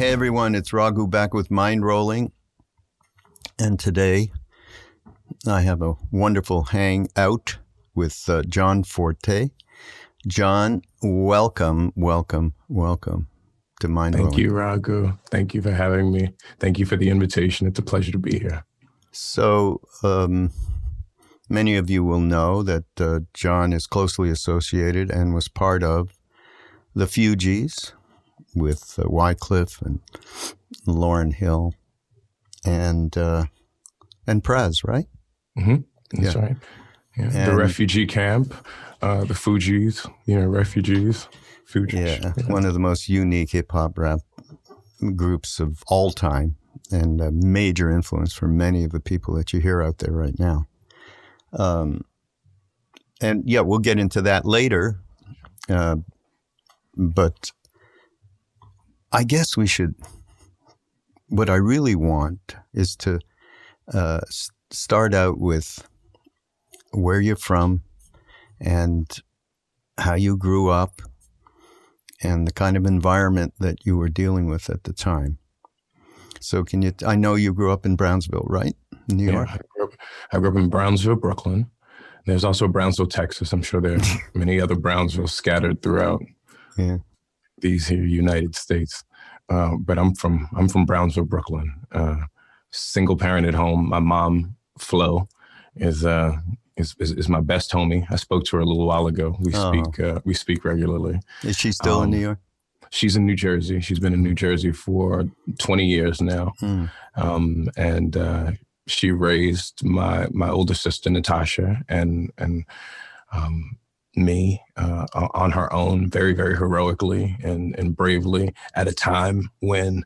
Hey everyone, it's Raghu back with Mindrolling. And today I have a wonderful hangout with John Forté. John, welcome to Mindrolling. Thank you, Raghu. Thank you for having me. Thank you for the invitation. It's a pleasure to be here. So, many of you will know that John is closely associated and was part of the Fugees with Wycliffe and Lauryn Hill and Prez, right? Mm-hmm. That's right. Yeah. The refugee camp, the Fugees, refugees. Fugees. Yeah, one of the most unique hip-hop rap groups of all time and a major influence for many of the people that you hear out there right now. And yeah, we'll get into that later. But I guess what I really want is to start out with where you're from and how you grew up and the kind of environment that you were dealing with at the time. So I know you grew up in Brownsville, right? In New York? I grew up in Brownsville, Brooklyn. There's also Brownsville, Texas. I'm sure there are many other Brownsvilles scattered throughout these here United States. But I'm from Brownsville, Brooklyn. Single parent at home. My mom, Flo, is my best homie. I spoke to her a little while ago. We speak regularly. Is she still in New York? She's in New Jersey. She's been in New Jersey for 20 years now. And she raised my older sister, Natasha, and me on her own very, very heroically and bravely at a time when,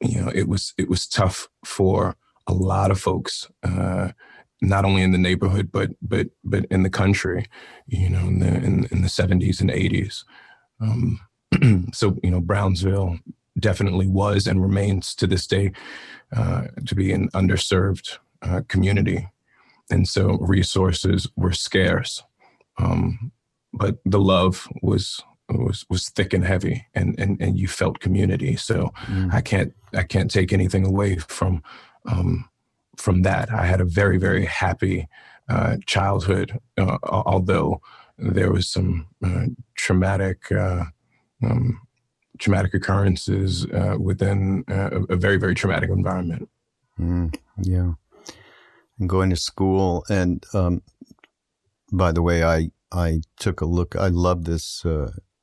it was tough for a lot of folks, not only in the neighborhood, but in the country, in the 70s and 80s. So, Brownsville definitely was and remains to this day to be an underserved community. And so resources were scarce, but the love was thick and heavy, and you felt community. So I can't take anything away from that. I had a very, very happy childhood, although there was some traumatic occurrences within a very, very traumatic environment. Yeah. And going to school. And by the way, I took a look. I love this.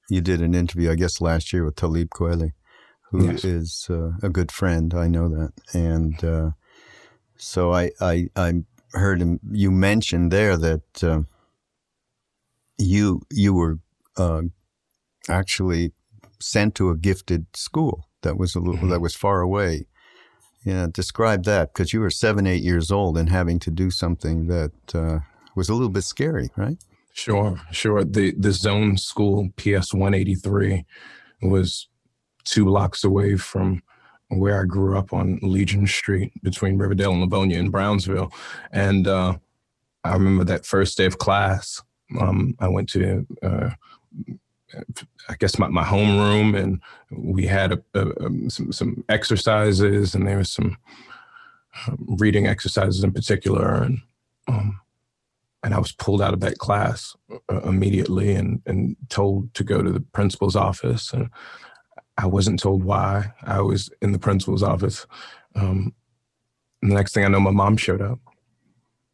You did an interview, I guess, last year with Talib Kweli, who is a good friend. I know that. And so I heard him. You mentioned there that you were actually sent to a gifted school that was that was far away. Yeah, describe that, because you were 7, 8 years old and having to do something that was a little bit scary, right? Sure. The zone school, PS 183, was 2 blocks away from where I grew up on Legion Street between Riverdale and Livonia in Brownsville. And I remember that first day of class, I went to I guess my homeroom, and we had some exercises, and there was some reading exercises in particular, and I was pulled out of that class immediately and told to go to the principal's office, and I wasn't told why I was in the principal's office. And the next thing I know, my mom showed up,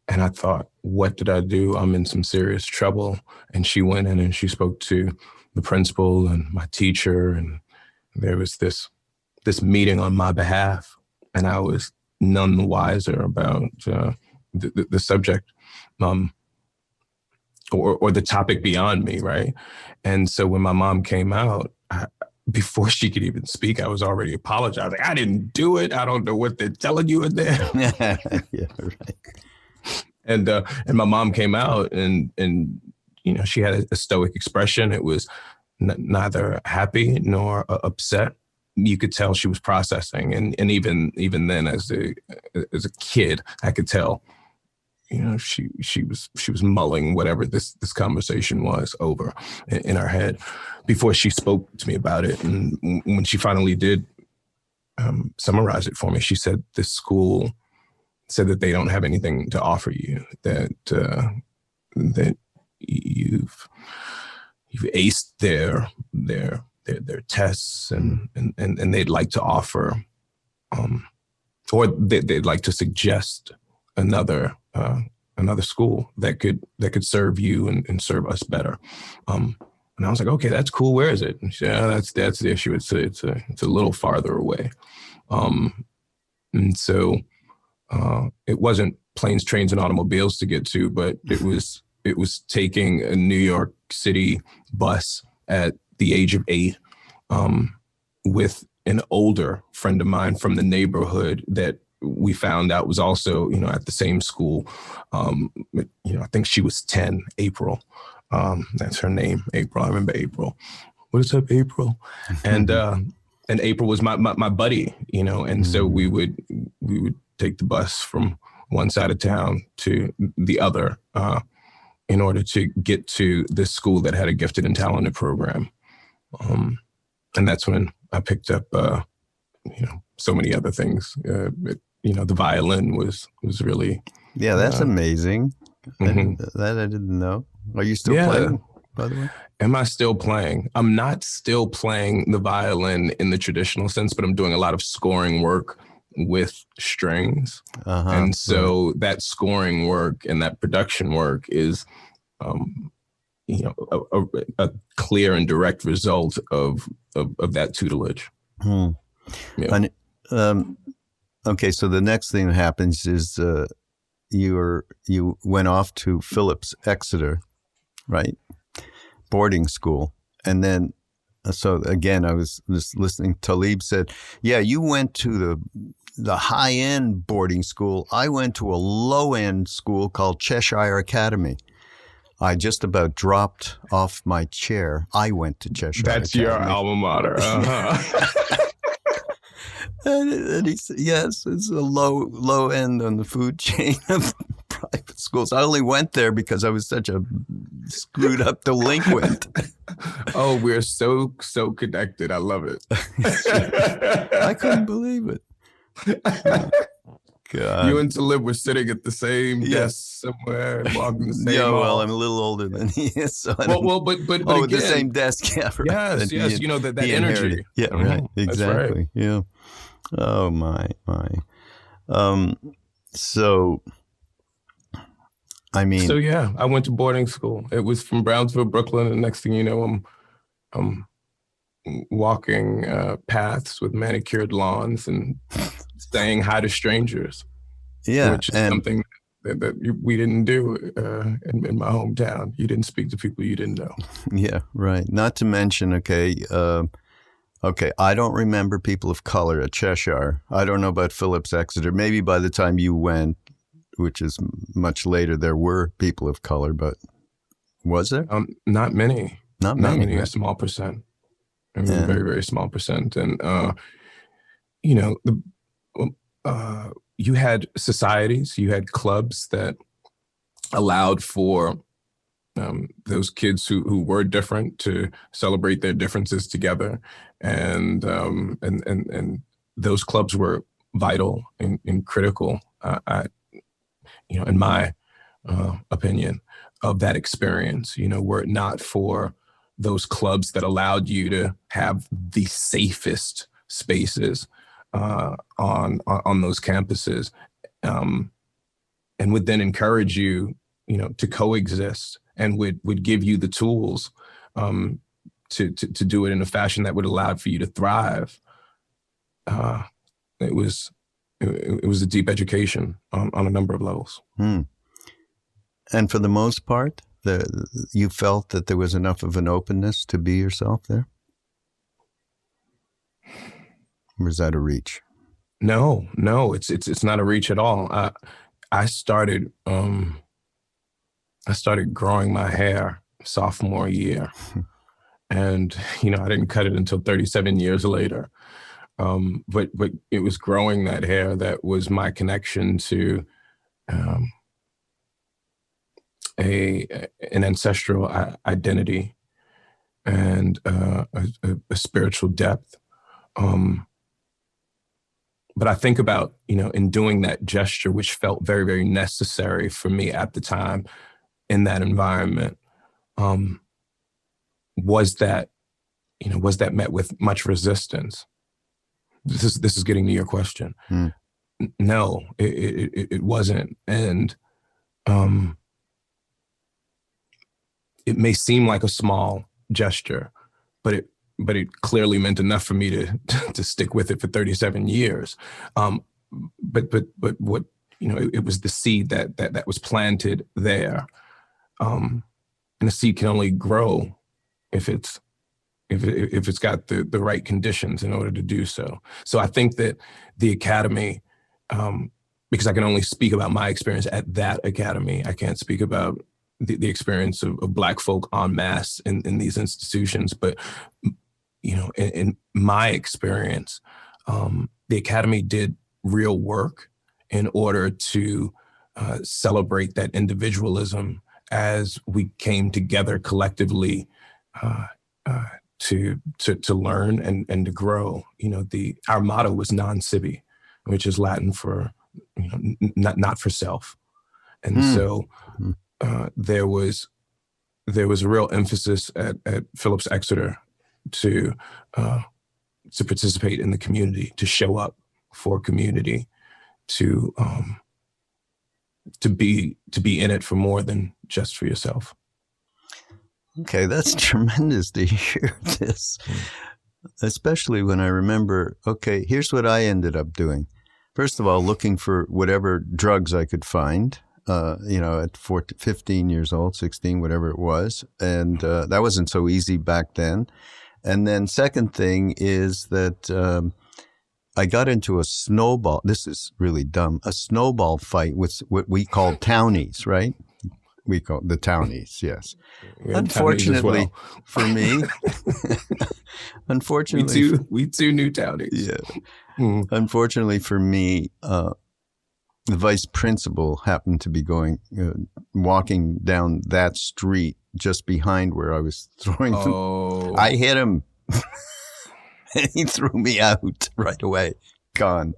and I thought, what did I do? I'm in some serious trouble. And she went in and she spoke to the principal and my teacher, and there was this meeting on my behalf, and I was none the wiser about the subject or the topic beyond me, right? And so when my mom came out, before she could even speak, I was already apologizing. I didn't do it. I don't know what they're telling you in there. Yeah, right. And my mom came out, and she had a stoic expression. It was neither happy nor upset. You could tell she was processing, and even then, as a kid, I could tell she was mulling whatever this conversation was over in her head before she spoke to me about it. And when she finally did summarize it for me, she said this school said that they don't have anything to offer you, that you've aced their tests, and they'd like to offer, or they'd like to suggest another school that could serve you and serve us better. And I was like, okay, that's cool. Where is it? And she said, yeah, that's the issue. It's a little farther away. And so it wasn't planes, trains, and automobiles to get to, but it was taking a New York City bus at the age of 8 with an older friend of mine from the neighborhood that we found out was also, at the same school. I think she was 10, April. That's her name, April. I remember April. What's up, April? And April was my buddy, and so we would take the bus from one side of town to the other in order to get to this school that had a gifted and talented program. And that's when I picked up, so many other things. The violin was really. Yeah, that's amazing. Mm-hmm. That I didn't know. Are you still playing, by the way? Am I still playing? I'm not still playing the violin in the traditional sense, but I'm doing a lot of scoring work with strings. And so that scoring work and that production work is, a clear and direct result of that tutelage. Yeah. And, okay, so the next thing that happens is you went off to Phillips Exeter, right? Boarding school. And then, so again, I was just listening. Talib said, yeah, you went to the high-end boarding school. I went to a low-end school called Cheshire Academy. I just about dropped off my chair. I went to Cheshire That's Academy. your alma mater. And he said, yes, it's a low end on the food chain of private schools. I only went there because I was such a screwed up delinquent. Oh, we're so connected. I love it. I couldn't believe it. God. You and Talib were sitting at the same desk somewhere and walking the same well, hall. I'm a little older than he is. So but again, the same desk. Yeah, right. Yes, that energy. Yeah, right. Exactly. Right. Yeah. Oh my. So, I mean. So yeah, I went to boarding school. It was from Brownsville, Brooklyn, and next thing you know, I'm walking paths with manicured lawns and saying hi to strangers. Yeah, which is something that we didn't do in my hometown. You didn't speak to people you didn't know. Yeah, right. Not to mention, okay, I don't remember people of color at Cheshire. I don't know about Phillips Exeter. Maybe by the time you went, which is much later, there were people of color, but was there? Not many. Not many. A small percent. I mean, a very, very small percent. And, you had societies, you had clubs that allowed for those kids who were different to celebrate their differences together. And those clubs were vital and critical, in my opinion, of that experience. Were it not for those clubs that allowed you to have the safest spaces on those campuses, and would then encourage you, to coexist, and would give you the tools to do it in a fashion that would allow for you to thrive. It was a deep education on a number of levels. And for the most part, you felt that there was enough of an openness to be yourself there? Or is that a reach? No, it's not a reach at all. I started growing my hair sophomore year, and I didn't cut it until 37 years later. But it was growing that hair that was my connection to an ancestral identity and a spiritual depth. But I think about, in doing that gesture, which felt very, very necessary for me at the time in that environment, was that met with much resistance? This is getting to your question. No, it wasn't. And it may seem like a small gesture, but it clearly meant enough for me to stick with it for 37 years. But what, it was the seed that was planted there. And the seed can only grow if it's got the right conditions in order to do so. So I think that the Academy, because I can only speak about my experience at that Academy, I can't speak about the experience of Black folk en masse in these institutions. But, in my experience, the Academy did real work in order to celebrate that individualism as we came together collectively to learn and to grow. Our motto was non sibi, which is Latin for not for self. And so there was a real emphasis at Phillips Exeter to participate in the community, to show up for community, to be in it for more than just for yourself. Okay, that's tremendous to hear this, especially when I remember, okay, here's what I ended up doing. First of all, looking for whatever drugs I could find, at 15 years old, 16, whatever it was. And that wasn't so easy back then. And then second thing is that I got into a snowball, this is really dumb, a snowball fight with what we call townies, right? We call the townies, yes. Unfortunately for me, we too knew townies. Yeah. Unfortunately for me, the vice principal happened to be walking down that street just behind where I was throwing. I hit him, and he threw me out right away. Gone.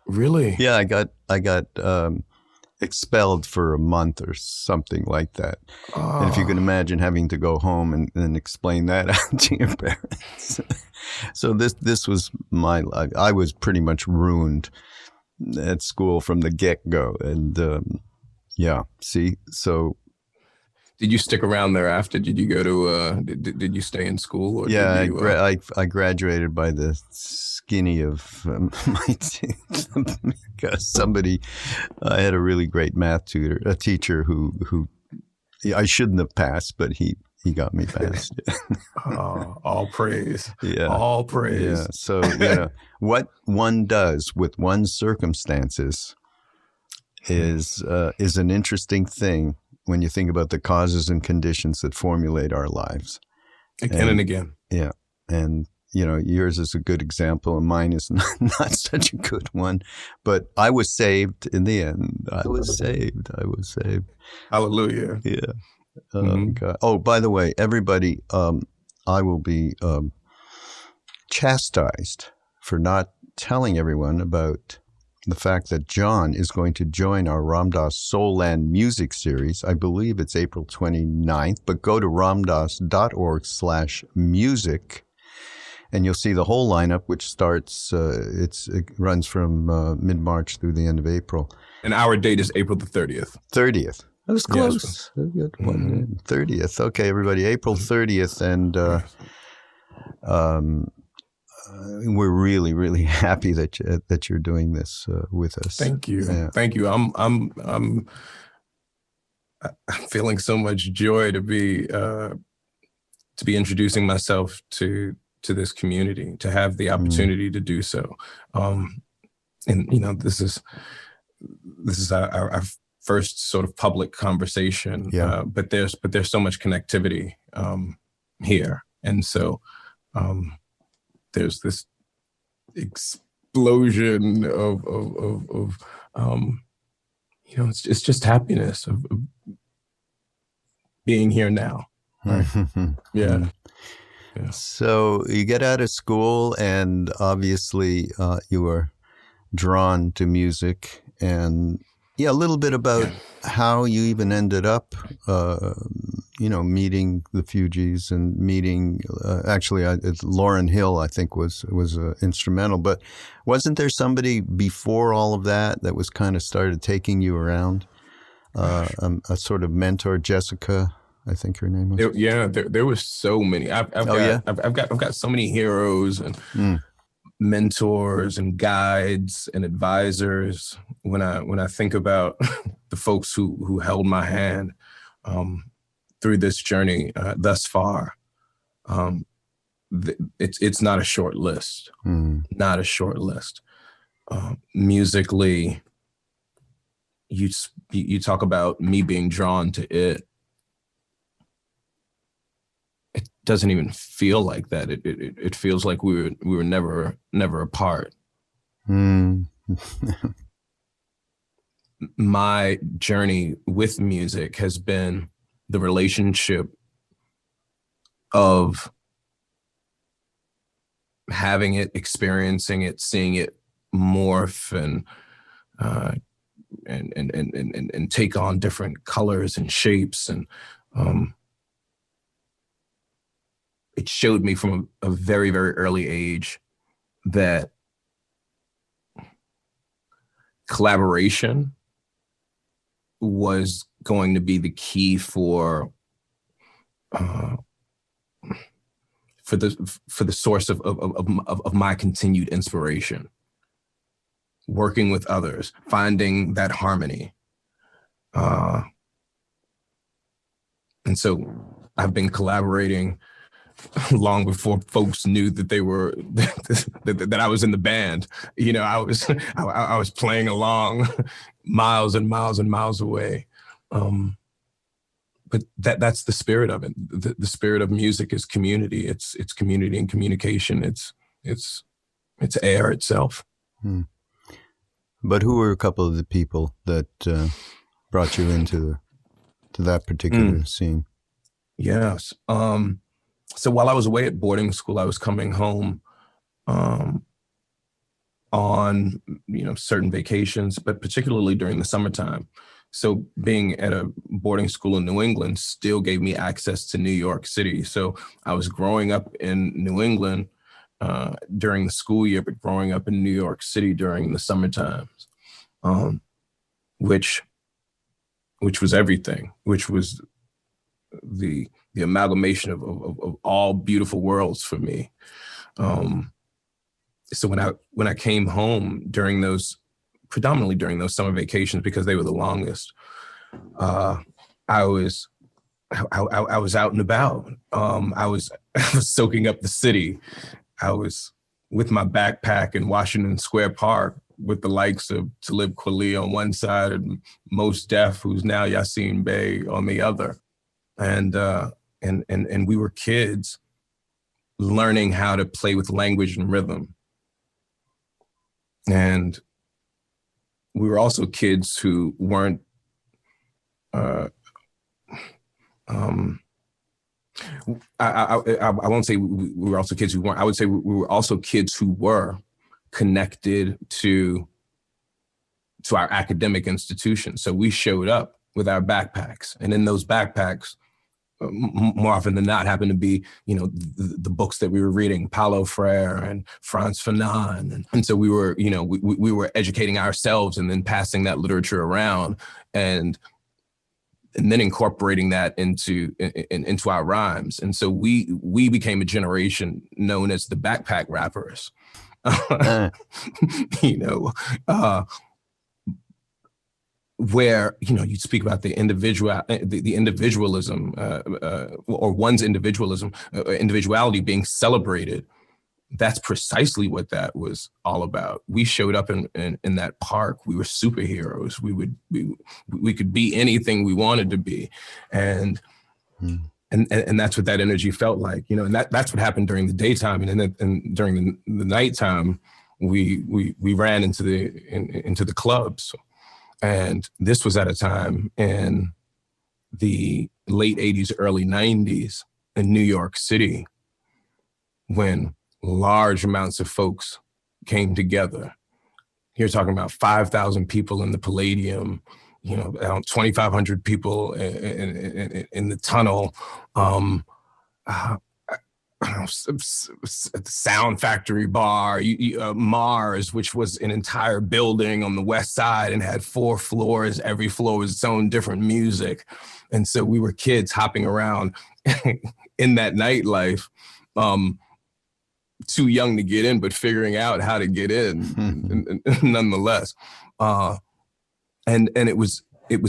Really? Yeah, I got expelled for a month or something like that. And if you can imagine having to go home and explain that out to your parents. So this was my life. I was pretty much ruined at school from the get-go. And so. Did you stick around thereafter? Did you go to, did you stay in school? Or yeah, did you, I graduated by the skinny of my teeth because I had a really great math tutor, a teacher who I shouldn't have passed, but he got me passed. All praise. Yeah. All praise. Yeah. So, what one does with one's circumstances is an interesting thing when you think about the causes and conditions that formulate our lives. Again and again. Yeah. And, yours is a good example and mine is not such a good one. But I was saved in the end. I was saved. Hallelujah. Yeah. God. Oh, by the way, everybody, I will be chastised for not telling everyone about the fact that John is going to join our Ramdas Soul Land music series. I believe it's April 29th, but go to ramdas.org/music and you'll see the whole lineup, which starts, it runs from mid-March through the end of April. And our date is April the 30th. 30th. That was close. Yes. 30th. Okay, everybody, April 30th. And we're really, really happy that you're doing this with us. Thank you. Yeah. Thank you. I'm feeling so much joy to be introducing myself to this community, to have the opportunity to do so. And this is our first sort of public conversation. Yeah. But there's so much connectivity here, and so there's this explosion of it's just happiness of being here now. Right. Yeah. Yeah. So you get out of school, and obviously you were drawn to music. And yeah, a little bit about how you even ended up, meeting the Fugees and meeting, actually, Lauryn Hill, I think, was instrumental. But wasn't there somebody before all of that was kind of started taking you around? A sort of mentor, Jessica, I think her name was. There was so many. I've got so many heroes and mentors and guides and advisors. When I think about the folks who held my hand through this journey thus far, it's not a short list. Not a short list. Musically, you talk about me being drawn to it. It doesn't even feel like that. It feels like we were never apart. My journey with music has been the relationship of having it, experiencing it, seeing it morph and take on different colors and shapes. And it showed me from a very, very early age that collaboration was going to be the key for the source of my continued inspiration. Working with others, finding that harmony. And so I've been collaborating long before folks knew that they were that I was in the band. I was playing along miles and miles and miles away. But that's the spirit of it. The spirit of music is community. It's community and communication. It's air itself. But who were a couple of the people that brought you into that particular scene? Yes. So while I was away at boarding school, I was coming home on certain vacations, but particularly during the summertime. So being at a boarding school in New England still gave me access to New York City. So I was growing up in New England during the school year, but growing up in New York City during the summer times, which was everything, which was the amalgamation of all beautiful worlds for me. So when I came home predominantly during those summer vacations, because they were the longest, I was out and about. I was soaking up the city. I was with my backpack in Washington Square Park with the likes of Talib Kweli on one side and Mos Def, who's now Yassine Bey, on the other. And we were kids learning how to play with language and rhythm. And we were also kids who weren't I won't say we were also kids who weren't. I would say we were also kids who were connected to our academic institutions. So we showed up with our backpacks, and in those backpacks, more often than not, happened to be, the books that we were reading, Paulo Freire and Frantz Fanon. And so we were, we were educating ourselves and then passing that literature around and then incorporating that into our rhymes. And so we became a generation known as the backpack rappers. Where you speak about the individualism or one's individuality being celebrated. That's precisely what that was all about. We showed up in that park. We were superheroes. We could be anything we wanted to be, and that's what that energy felt like. And that's what happened during the daytime, and during the nighttime, we ran into the clubs. And this was at a time in the late 80s, early 90s in New York City, when large amounts of folks came together. You're talking about 5,000 people in the Palladium, 2,500 people in the tunnel. The Sound Factory Bar, Mars, which was an entire building on the west side and had 4 floors. Every floor was its own different music. And so we were kids hopping around in that nightlife, too young to get in, but figuring out how to get in nonetheless. And it was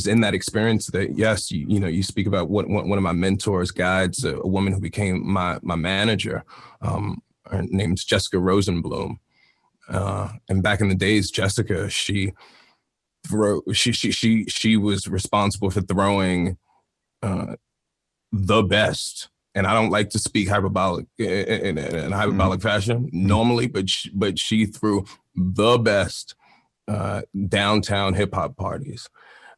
in that experience that, yes, you speak about one of my mentors, guides, a woman who became my manager. Her name's Jessica Rosenblum. And back in the days, Jessica, she was responsible for throwing the best. And I don't like to speak hyperbolic in a hyperbolic fashion normally, but she threw the best downtown hip hop parties.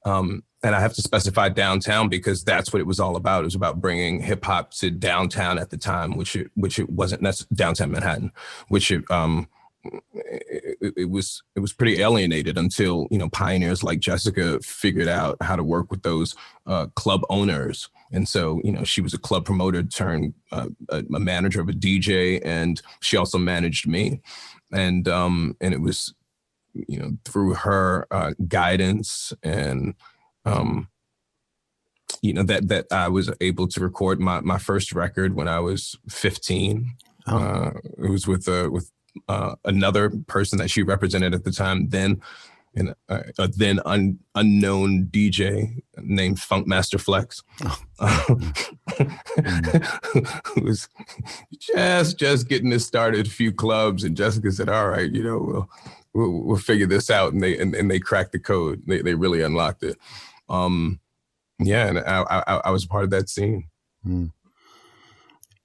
And I have to specify downtown because that's what it was all about. It was about bringing hip hop to downtown at the time, which it wasn't downtown Manhattan, which it was pretty alienated until, pioneers like Jessica figured out how to work with those club owners. And so, she was a club promoter turned a manager of a DJ, and she also managed me. And it was, through her guidance and, that I was able to record my first record when I was 15. Oh. It was with another person that she represented at the time, then a then unknown DJ named Funkmaster Flex, who was just getting this started, a few clubs, and Jessica said, "All right, we'll figure this out," and they cracked the code. They really unlocked it. And I was part of that scene. Mm.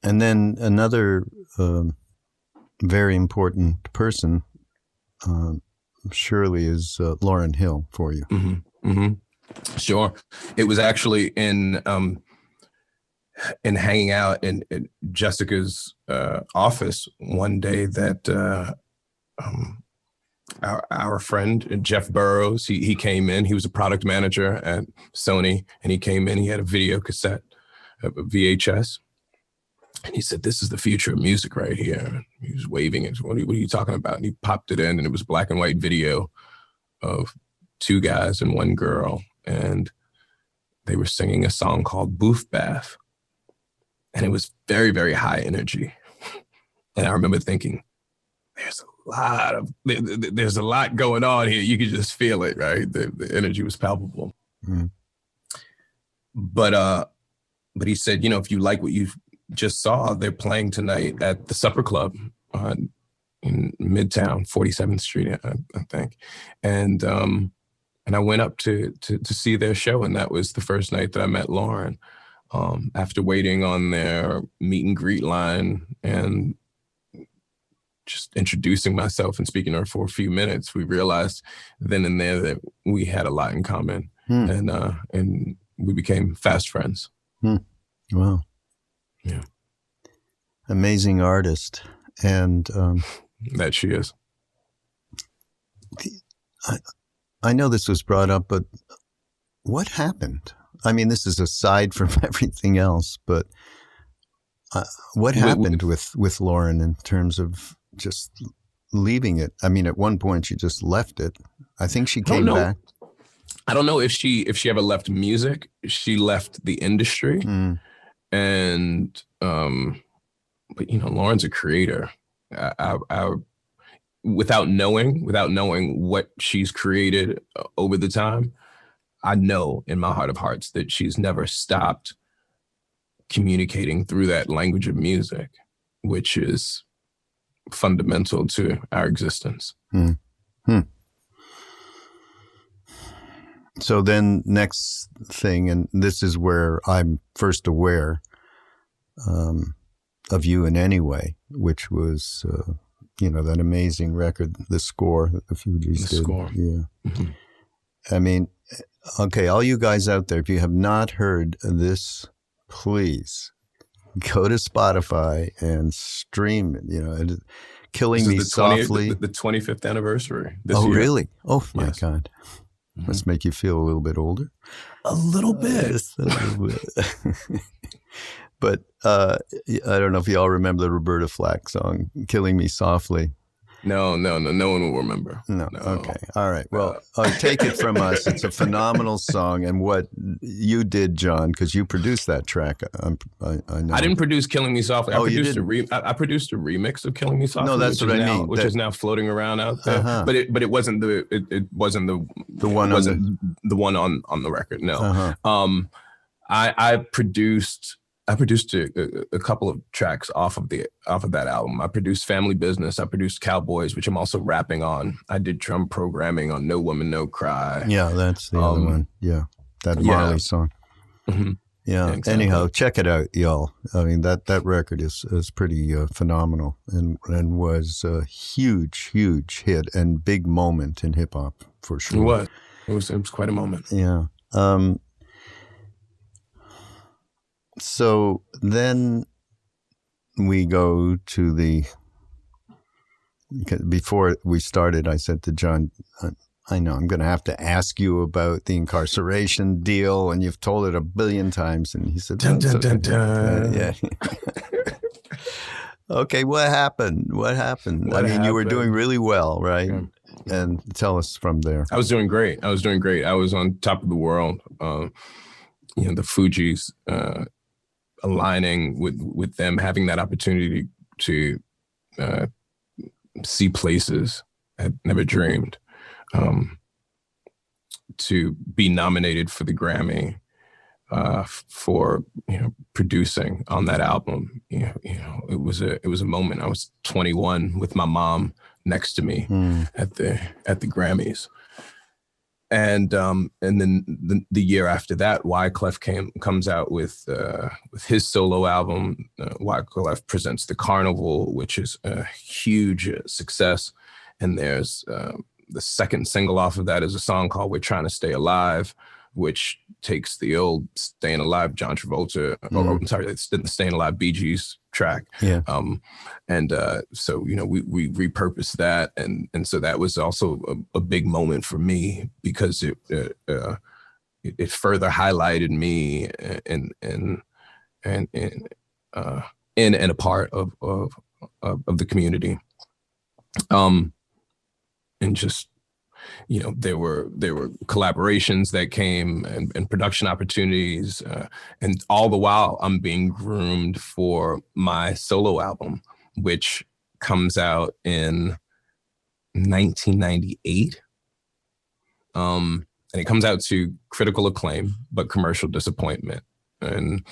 And then another very important person, surely, is Lauryn Hill for you. Mm-hmm. Mm-hmm. Sure. It was actually in hanging out in Jessica's office one day that our friend Jeff Burrows, he came in. He was a product manager at Sony, and he came in. He had a video cassette, a VHS. And he said, "This is the future of music right here." He was waving it. What are you talking about? And he popped it in, and it was black and white video of 2 guys and 1 girl. And they were singing a song called Booth Bath. And it was very, very high energy. And I remember thinking, there's a lot going on here. You could just feel it, right? The energy was palpable. Mm-hmm. But he said, if you like what you just saw, they're playing tonight at the Supper Club in Midtown, 47th Street, I think. And I went up to see their show, and that was the first night that I met Lauryn. After waiting on their meet and greet line and just introducing myself and speaking to her for a few minutes, we realized then and there that we had a lot in common, and we became fast friends. Wow. Yeah. Amazing artist. And that she is. I know this was brought up, but what happened? I mean, this is aside from everything else, but what happened with Lauryn in terms of just leaving it? I mean, at one point she just left it. I think she came back. I don't know if she ever left music. She left the industry. And, but Lauryn's a creator. Without knowing what she's created over the time, I know in my heart of hearts that she's never stopped communicating through that language of music, which is fundamental to our existence. So then next thing, and this is where I'm first aware of you in any way, which was, that amazing record, the score that the Fugees did. Score. Yeah. Mm-hmm. I mean, Okay, all you guys out there, if you have not heard this, please go to Spotify and stream it. Killing This is Me the 20th, Softly. the 25th anniversary this year. Oh, really? Oh, my Yes. God. Must make you feel a little bit older. A little bit. Just a little bit. But I don't know if you all remember the Roberta Flack song, Killing Me Softly. No one will remember. No. Okay. All right. Well, take it from us. It's a phenomenal song. And what you did, John, because you produced that track, I know. I didn't produce Killing Me Softly. Oh, I produced a remix of Killing Me Softly. No, that's what I mean. Which is now floating around out there. Uh-huh. But it wasn't the one on the record. No. Uh-huh. I produced a couple of tracks off of that album. I produced Family Business. I produced Cowboys, which I'm also rapping on. I did drum programming on No Woman, No Cry. Yeah, that's the other one. Yeah, that Marley song. Mm-hmm. Yeah. Exactly. Anyhow, check it out, y'all. I mean, that record is pretty phenomenal and was a huge hit and big moment in hip hop for sure. It was quite a moment. Yeah. So then we go to before we started, I said to John, I know I'm going to have to ask you about the incarceration deal, and you've told it a billion times. And he said, dun, dun, dun, dun. Yeah. Okay, what happened? You were doing really well, right? Yeah. And tell us from there. I was doing great. I was on top of the world. The Fugees, aligning with them, having that opportunity to see places I had never dreamed, to be nominated for the Grammy for producing on that album. It was a moment. I was 21 with my mom next to me at the Grammys. And then the year after that, Wyclef comes out with his solo album. Wyclef presents The Carnival, which is a huge success. And there's the second single off of that is a song called We're Trying to Stay Alive, which takes the old Staying Alive John Travolta, it's the Staying Alive Bee Gees track. Yeah. So we repurposed that, and so that was also a big moment for me, because it further highlighted me and a part of the community. And just there were collaborations that came and production opportunities, and all the while I'm being groomed for my solo album, which comes out in 1998. And it comes out to critical acclaim, but commercial disappointment. And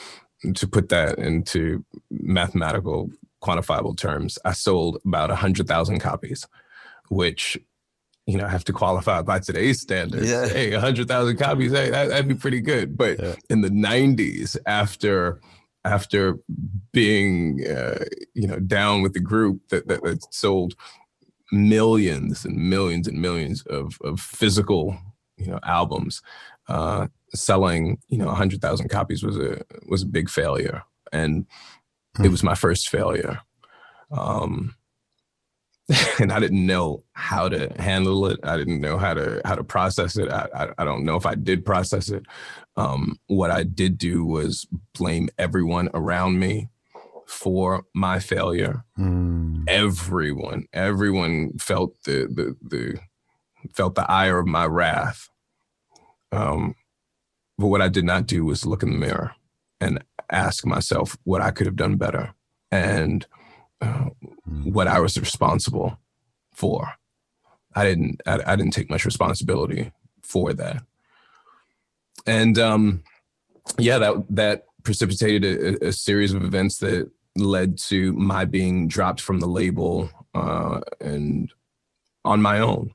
to put that into mathematical, quantifiable terms, I sold about 100,000 copies, which I have to qualify by today's standards. Yeah. Hey, 100,000 copies, hey, that'd be pretty good. But in the 90s, after being down with the group that sold millions and millions and millions of physical albums, selling 100,000 copies was a big failure, and it was my first failure. And I didn't know how to handle it. I didn't know how to process it. I don't know if I did process it. What I did do was blame everyone around me for my failure. Everyone felt the ire of my wrath. But what I did not do was look in the mirror and ask myself what I could have done better, and what I was responsible for. I didn't take much responsibility for that. And that precipitated a series of events that led to my being dropped from the label and on my own.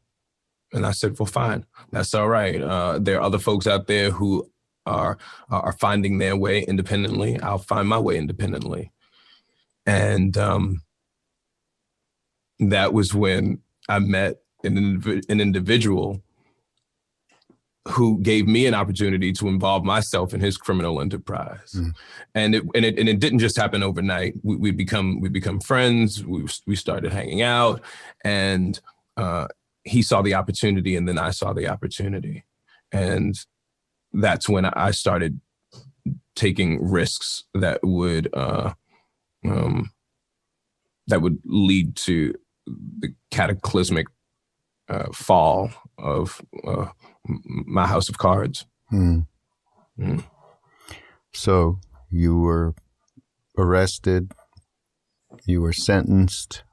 And I said, well, fine, that's all right. There are other folks out there who are finding their way independently. I'll find my way independently. And that was when I met an individual who gave me an opportunity to involve myself in his criminal enterprise. And it didn't just happen overnight. We become friends. We started hanging out, and he saw the opportunity, and then I saw the opportunity. And that's when I started taking risks that would lead to the cataclysmic fall of my house of cards. So you were arrested, you were sentenced,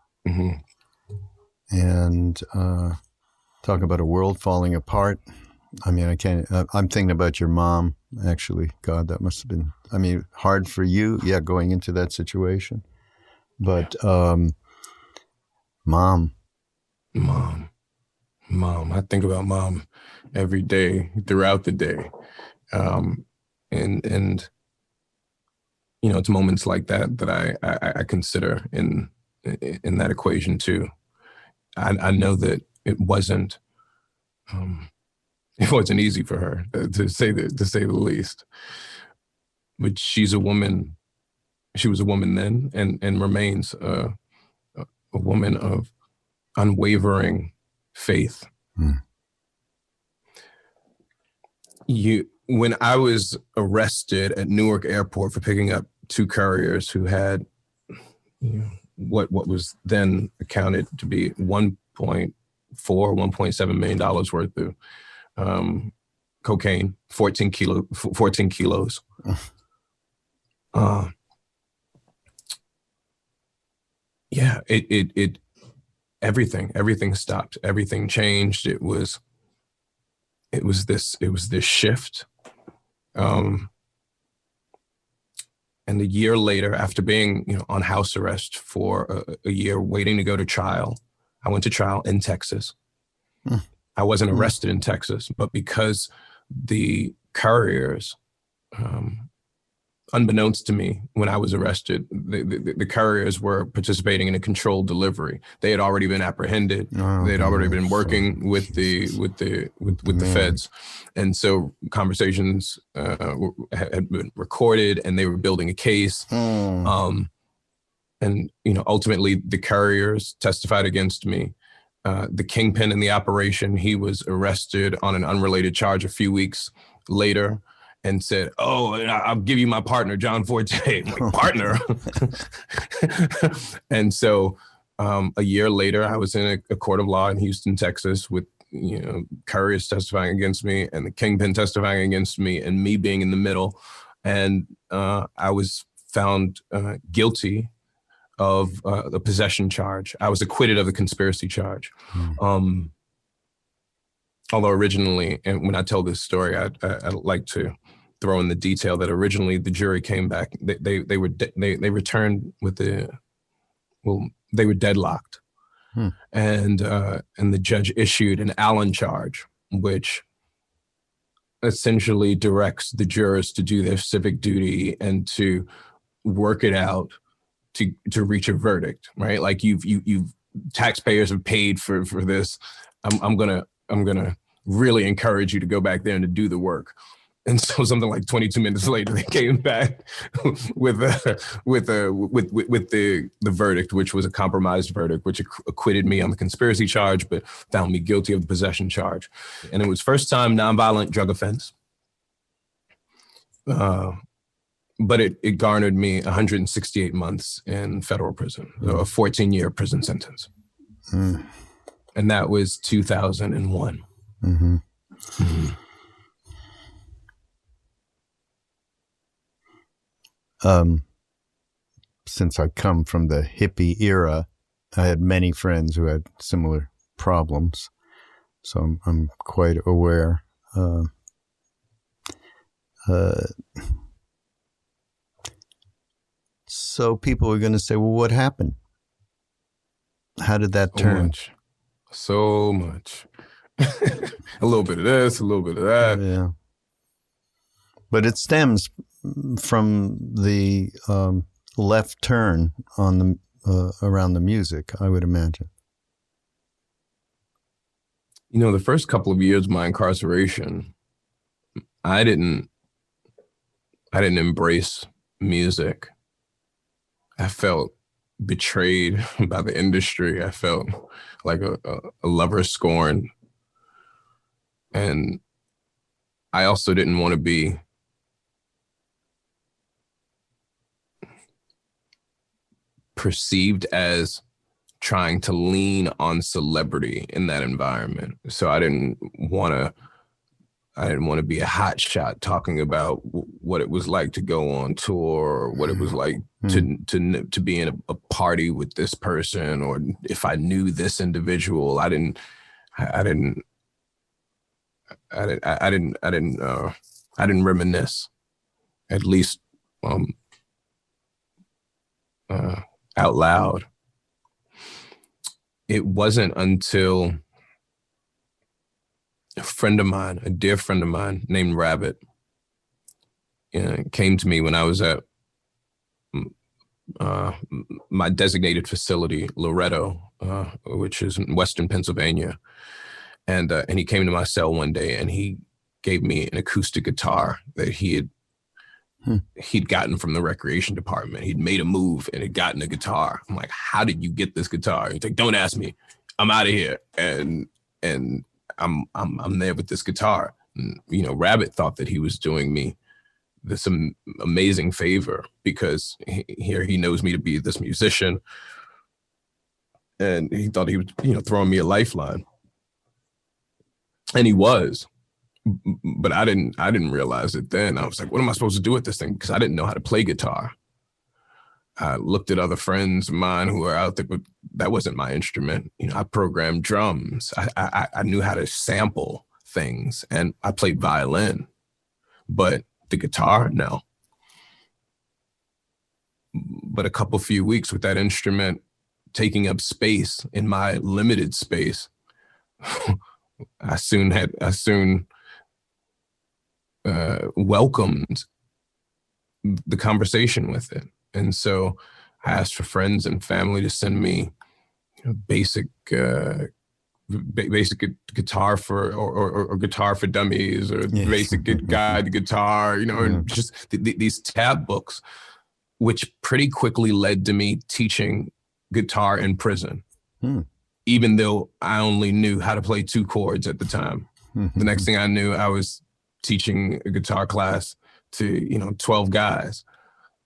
and talk about a world falling apart. I mean, I'm thinking about your mom, actually. God, that must have been, hard for you, going into that situation. But Mom. I think about mom every day, throughout the day. And it's moments like that I consider in that equation too. I know that it wasn't easy for her, to say the least. But she's a woman. She was a woman then, and remains a woman of unwavering faith. When I was arrested at Newark Airport for picking up two couriers who had what was then accounted to be $1.7 million worth of cocaine, 14 kilos. Everything stopped. Everything changed. It was this shift. And a year later, after being on house arrest for a year, waiting to go to trial, I went to trial in Texas. I wasn't arrested in Texas, but because the couriers, unbeknownst to me, when I was arrested, the couriers were participating in a controlled delivery. They had already been apprehended. They had already been working with the feds, and so conversations had been recorded, and they were building a case. And ultimately, the couriers testified against me. The kingpin in the operation, he was arrested on an unrelated charge a few weeks later, and said, "Oh, I'll give you my partner, John Forté." I'm like, partner? And so a year later, I was in a court of law in Houston, Texas, with couriers testifying against me and the kingpin testifying against me, and me being in the middle. And I was found guilty of the possession charge. I was acquitted of the conspiracy charge. Although originally, and when I tell this story, I'd like to throw in the detail that originally the jury came back. They returned with they were deadlocked, and the judge issued an Allen charge, which essentially directs the jurors to do their civic duty and to work it out to reach a verdict. Right? Like you've taxpayers have paid for this. I'm gonna really encourage you to go back there and to do the work. And so something like 22 minutes later, they came back with the verdict, which was a compromised verdict, which acquitted me on the conspiracy charge, but found me guilty of the possession charge. And it was first time nonviolent drug offense. But it garnered me 168 months in federal prison, so a 14-year prison sentence. And that was 2001. Since I come from the hippie era, I had many friends who had similar problems, so I'm quite aware. So people are going to say, well, what happened? How did that turn? So much. A little bit of this, a little bit of that. Yeah. But it stems from the left turn on the around the music, I would imagine. The first couple of years of my incarceration, I didn't embrace music. I felt betrayed by the industry. I felt like a lover scorned. And I also didn't want to be perceived as trying to lean on celebrity in that environment. So I didn't want to be a hot shot talking about what it was like to go on tour, or what it was like to be in a party with this person, or if I knew this individual. I didn't reminisce, at least out loud. It wasn't until a dear friend of mine named Rabbit, came to me when I was at my designated facility, Loretto, which is in Western Pennsylvania. And he came to my cell one day and he gave me an acoustic guitar that he'd gotten from the recreation department. He'd made a move and had gotten a guitar. I'm like, how did you get this guitar? He's like, don't ask me. I'm out of here. And I'm there with this guitar. And, Rabbit thought that he was doing me this amazing favor, because here he knows me to be this musician. And he thought he was, throwing me a lifeline. And he was. But I didn't realize it then. I was like, what am I supposed to do with this thing? Because I didn't know how to play guitar. I looked at other friends of mine who were out there, but that wasn't my instrument. I programmed drums. I knew how to sample things, and I played violin, but the guitar, no. But a few weeks with that instrument taking up space in my limited space, I soon welcomed the conversation with it. And so I asked for friends and family to send me basic guitar for or guitar for dummies, or basic guide to guitar, and just these tab books, which pretty quickly led to me teaching guitar in prison, even though I only knew how to play 2 chords at the time. The next thing I knew, I was teaching a guitar class to 12 guys.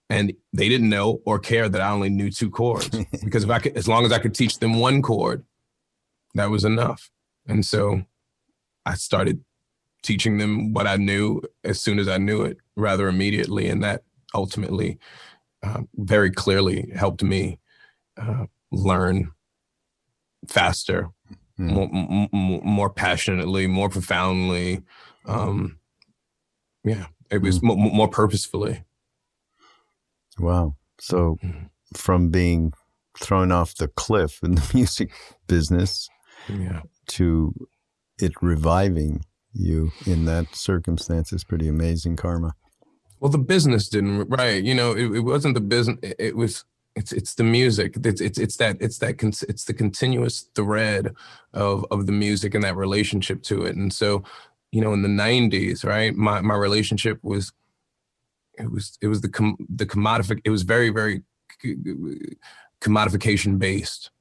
And they didn't know or care that I only knew 2 chords, because as long as I could teach them 1 chord, that was enough. And so I started teaching them what I knew as soon as I knew it, rather immediately. And that ultimately very clearly helped me learn faster, more passionately, more profoundly. It was more purposefully. Wow. So from being thrown off the cliff in the music business to it reviving you in that circumstance is pretty amazing karma. Well, the business didn't, right? It wasn't the business. It's the music. It's the continuous thread of the music and that relationship to it. And so, in the 90s, right, my relationship was, it was the commodification. It was very, very commodification based.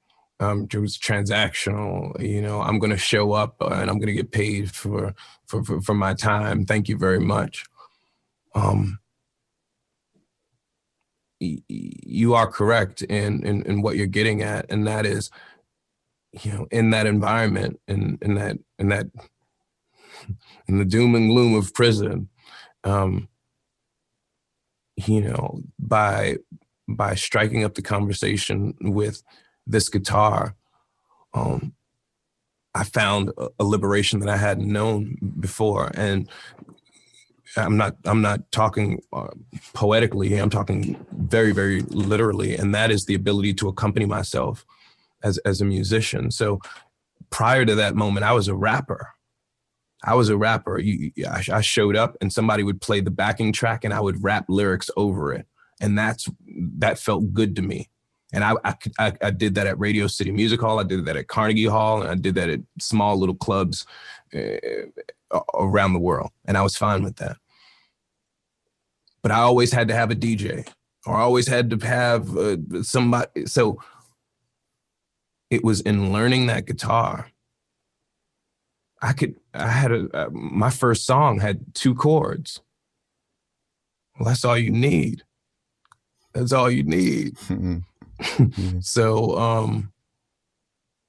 It was transactional. I'm going to show up and I'm going to get paid for my time. Thank you very much. You are correct in what you're getting at, and that is, in that environment, in the doom and gloom of prison, by striking up the conversation with this guitar, I found a liberation that I hadn't known before. And I'm not talking poetically. I'm talking very, very literally. And that is the ability to accompany myself as a musician. So prior to that moment, I was a rapper. I showed up and somebody would play the backing track and I would rap lyrics over it. And that felt good to me. And I did that at Radio City Music Hall. I did that at Carnegie Hall. And I did that at small little clubs around the world. And I was fine with that. But I always had to have a DJ, or I always had to have somebody. So it was in learning that guitar. My first song had 2 chords. Well, that's all you need. That's all you need. So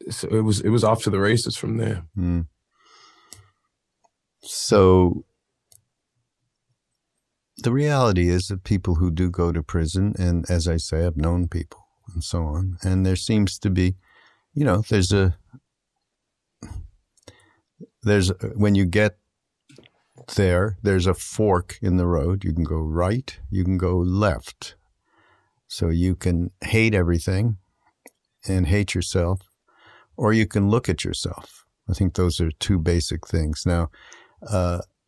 it was off to the races from there. So the reality is that people who do go to prison, and as I say, I've known people and so on, and there seems to be, when you get there, there's a fork in the road. You can go right, you can go left. So you can hate everything and hate yourself, or you can look at yourself. I think those are 2 basic things. Now,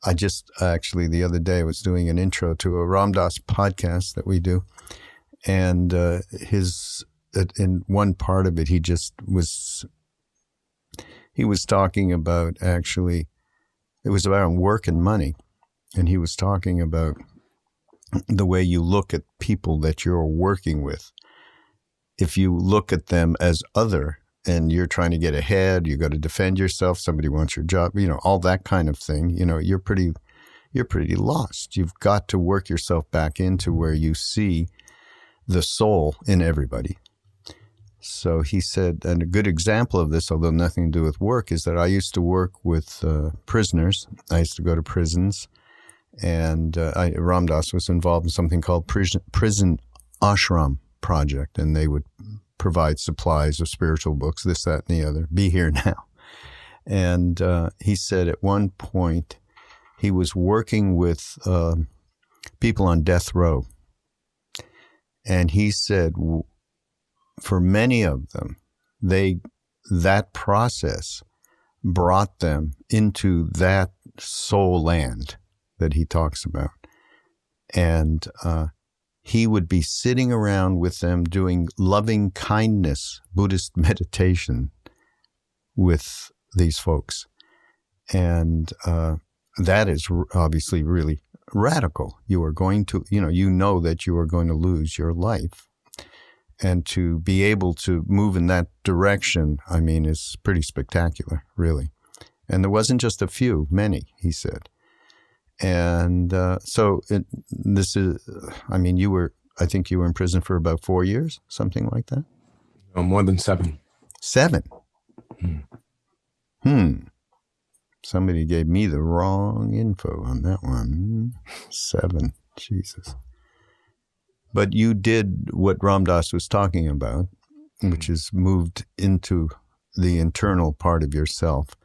I just actually the other day was doing an intro to a Ram Dass podcast that we do. And in one part of it, he was talking about, actually, it was about work and money. And he was talking about the way you look at people that you're working with. If you look at them as other, and you're trying to get ahead, you got to defend yourself, somebody wants your job, all that kind of thing, you're pretty lost. You've got to work yourself back into where you see the soul in everybody. So he said, and a good example of this, although nothing to do with work, is that I used to work with prisoners. I used to go to prisons, and Ram Dass was involved in something called Prison Ashram Project, and they would provide supplies of spiritual books, this, that, and the other. Be Here Now. And he said at one point he was working with people on death row. And he said for many of them, that process brought them into that soul land that he talks about. And he would be sitting around with them doing loving kindness, Buddhist meditation with these folks. And that is obviously really radical. You are going to, that you are going to lose your life. And to be able to move in that direction, is pretty spectacular, really. And there wasn't just a few, many, he said. And I think you were in prison for about 4 years, something like that? More than 7. 7? Somebody gave me the wrong info on that one. 7, Jesus. But you did what Ram Dass was talking about, which is moved into the internal part of yourself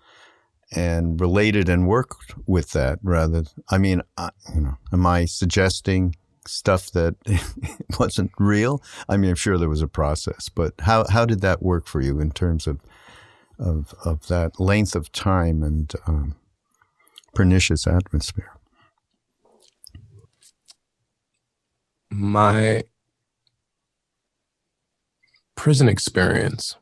and related and worked with that rather. Am I suggesting stuff that wasn't real? I'm sure there was a process, but how did that work for you in terms of that length of time and pernicious atmosphere? My prison experience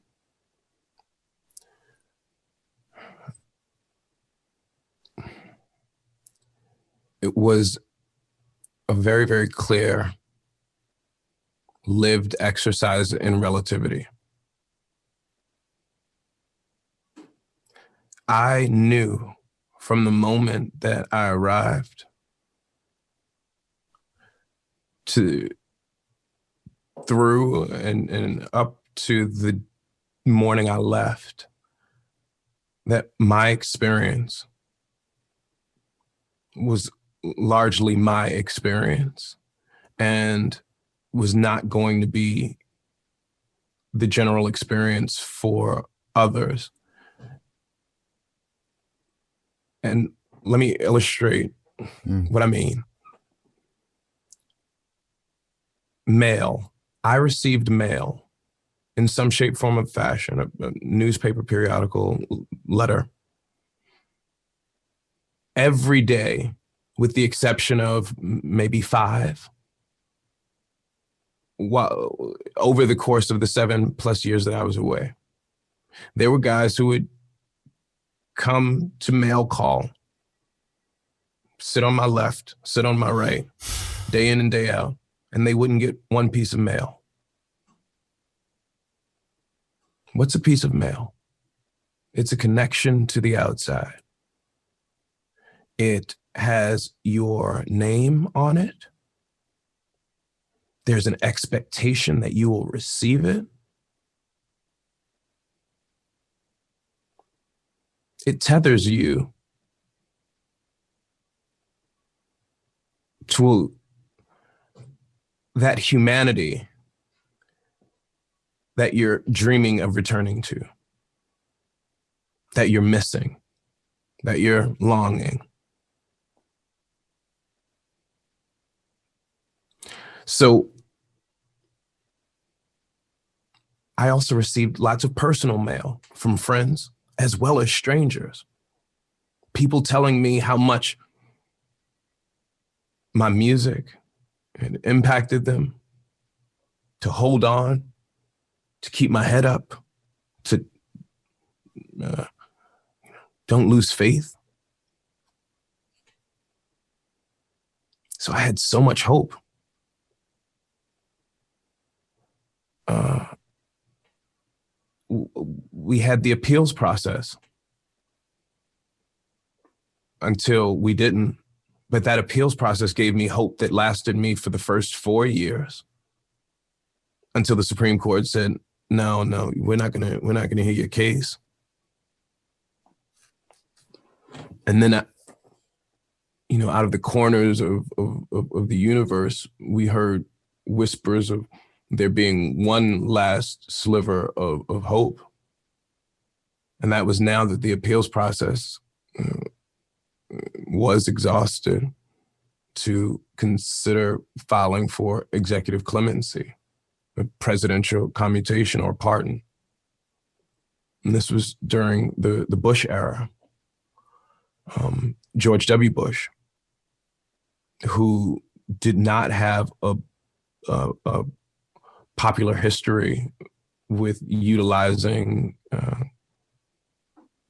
it was a very, very clear lived exercise in relativity. I knew from the moment that I arrived through and up to the morning I left, that my experience was largely my experience and was not going to be the general experience for others. And let me illustrate what I mean. Mail. I received mail in some shape, form, or fashion, a newspaper, periodical, letter, every day, with the exception of maybe 5 over the course of the 7+ years that I was away, there were guys who would come to mail call, sit on my left, sit on my right, day in and day out, and they wouldn't get one piece of mail. What's a piece of mail? It's a connection to the outside. It has your name on it. There's an expectation that you will receive it. It tethers you to that humanity that you're dreaming of returning to, that you're missing, that you're longing. So I also received lots of personal mail from friends as well as strangers. People telling me how much my music had impacted them, to hold on, to keep my head up, to don't lose faith. So I had so much hope. We had the appeals process until we didn't, but that appeals process gave me hope that lasted me for the first 4 years until the Supreme Court said, no, we're not gonna hear your case. And then, out of the corners of the universe, we heard whispers of there being one last sliver of hope. And that was now that the appeals process was exhausted, to consider filing for executive clemency, a presidential commutation or pardon. And this was during the Bush era. George W. Bush, who did not have a popular history with utilizing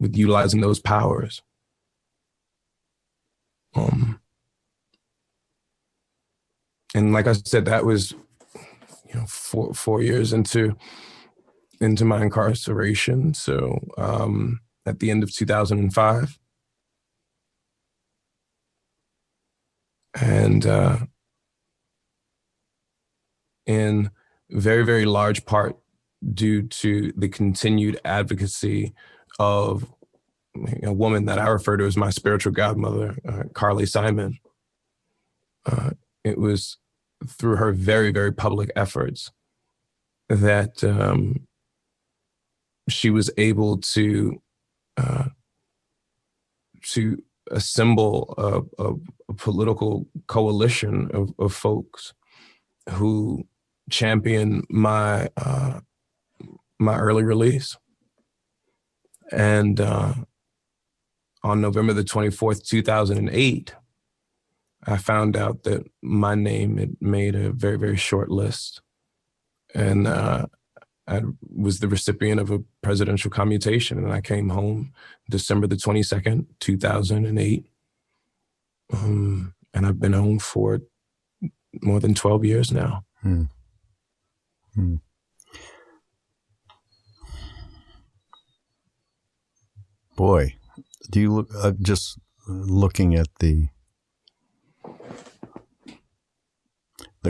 those powers. And like I said, that was 4 years into my incarceration. So at the end of 2005. And in very, very large part due to the continued advocacy of a woman that I refer to as my spiritual godmother, Carly Simon. It was through her very, very public efforts that she was able to assemble a political coalition of folks who championed my early release. And on November the 24th, 2008, I found out that my name had made a very, very short list. And I was the recipient of a presidential commutation. And I came home December the 22nd, 2008. And I've been home for more than 12 years now. Boy, do you look, just looking at the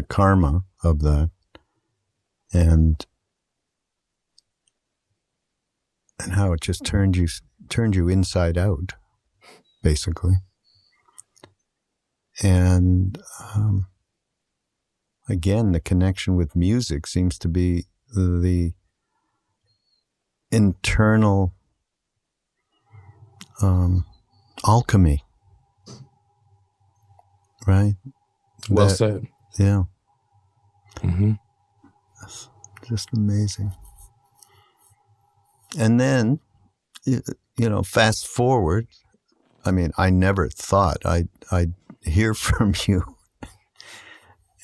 karma of that, and how it just turned you inside out, basically. And again, the connection with music seems to be the internal alchemy, right? Well said. Yeah. Mm-hmm. That's just amazing. And then, fast forward. I mean, I never thought I'd hear from you